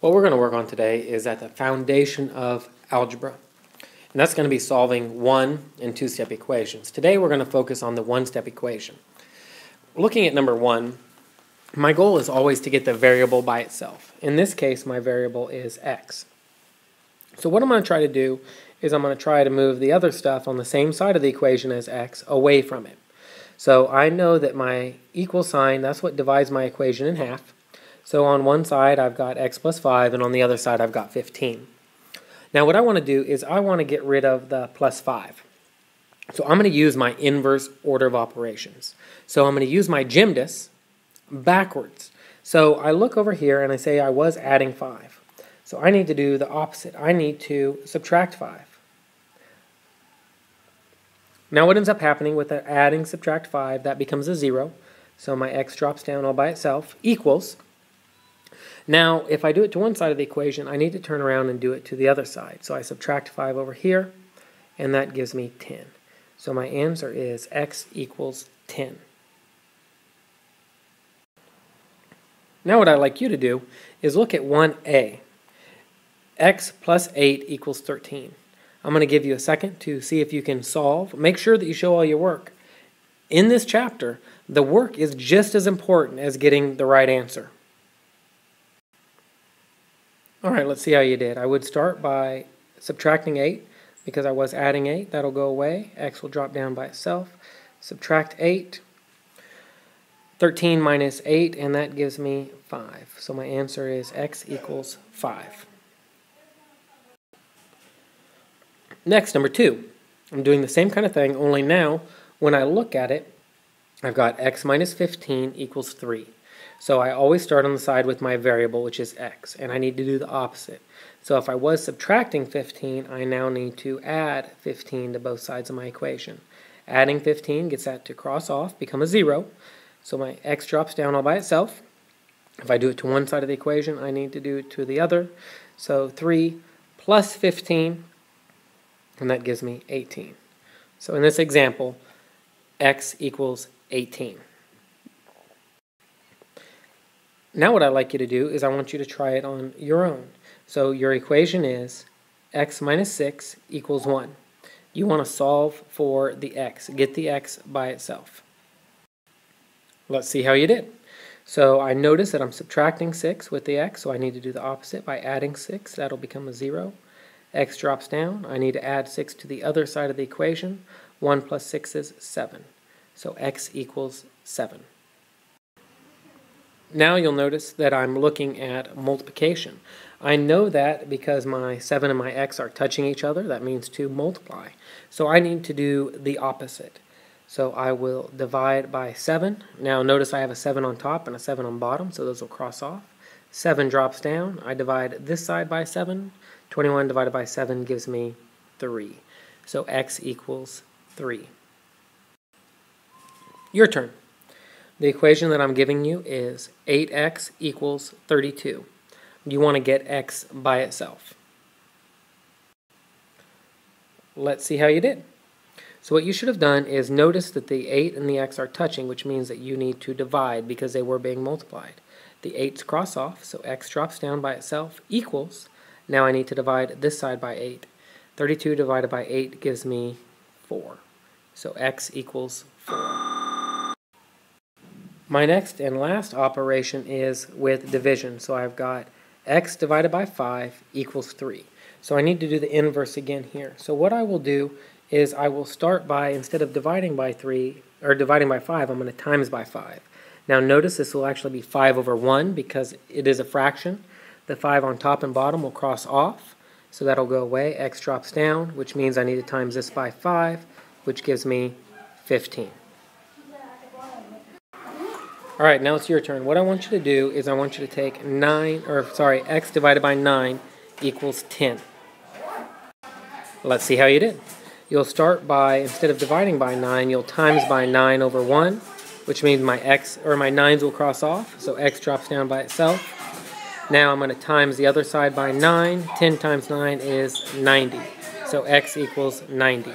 What we're going to work on today is at the foundation of algebra. And that's going to be solving one- and two-step equations. Today we're going to focus on the one-step equation. Looking at number one, my goal is always to get the variable by itself. In this case, my variable is x. So what I'm going to try to do is I'm going to try to move the other stuff on the same side of the equation as x away from it. So I know that my equal sign, that's what divides my equation in half. So on one side I've got x plus 5, and on the other side I've got 15. Now what I want to do is I want to get rid of the plus 5. So I'm going to use my inverse order of operations. So I'm going to use my GEMDAS backwards. So I look over here and I say I was adding 5. So I need to do the opposite. I need to subtract 5. Now what ends up happening with the adding subtract 5, that becomes a 0. So my x drops down all by itself, equals. Now if I do it to one side of the equation, I need to turn around and do it to the other side. So I subtract 5 over here, and that gives me 10. So my answer is x equals 10. Now what I'd like you to do is look at 1a. X plus 8 equals 13. I'm going to give you a second to see if you can solve. Make sure that you show all your work. In this chapter, the work is just as important as getting the right answer. Alright, let's see how you did. I would start by subtracting 8 because I was adding 8. That'll go away. X will drop down by itself. Subtract 8. 13 minus 8, and that gives me 5. So my answer is x equals 5. Next, number 2. I'm doing the same kind of thing, only now when I look at it, I've got x minus 15 equals 3. So I always start on the side with my variable, which is x, and I need to do the opposite. So if I was subtracting 15, I now need to add 15 to both sides of my equation. Adding 15 gets that to cross off, become a 0. So my x drops down all by itself. If I do it to one side of the equation, I need to do it to the other. So 3 plus 15, and that gives me 18. So in this example, x equals 18. Now what I'd like you to do is I want you to try it on your own. So your equation is x minus 6 equals 1. You want to solve for the x. Get the x by itself. Let's see how you did. So I notice that I'm subtracting 6 with the x, so I need to do the opposite by adding 6. That'll become a 0. X drops down. I need to add 6 to the other side of the equation. 1 plus 6 is 7. So x equals 7. Now you'll notice that I'm looking at multiplication. I know that because my 7 and my x are touching each other, that means to multiply. So I need to do the opposite. So I will divide by 7. Now notice I have a 7 on top and a 7 on bottom, so those will cross off. 7 drops down. I divide this side by 7. 21 divided by 7 gives me 3. So x equals 3. Your turn. The equation that I'm giving you is 8x equals 32. You want to get x by itself. Let's see how you did. So what you should have done is notice that the 8 and the x are touching, which means that you need to divide because they were being multiplied. The 8's cross off, so x drops down by itself, equals. Now I need to divide this side by 8. 32 divided by 8 gives me 4. So x equals 4. My next and last operation is with division. So I've got x divided by 5 equals 3. So I need to do the inverse again here. So what I will do is I will start by, instead of dividing by 3, or dividing by 5, I'm going to times by 5. Now notice this will actually be 5 over 1 because it is a fraction. The 5 on top and bottom will cross off, so that'll go away. X drops down, which means I need to times this by 5, which gives me 15. Alright, now it's your turn. What I want you to do is I want you to take x divided by 9 equals 10. Let's see how you did. You'll start by, instead of dividing by 9, you'll times by 9 over 1, which means my 9's will cross off, so x drops down by itself. Now I'm going to times the other side by 9. 10 times 9 is 90, so x equals 90.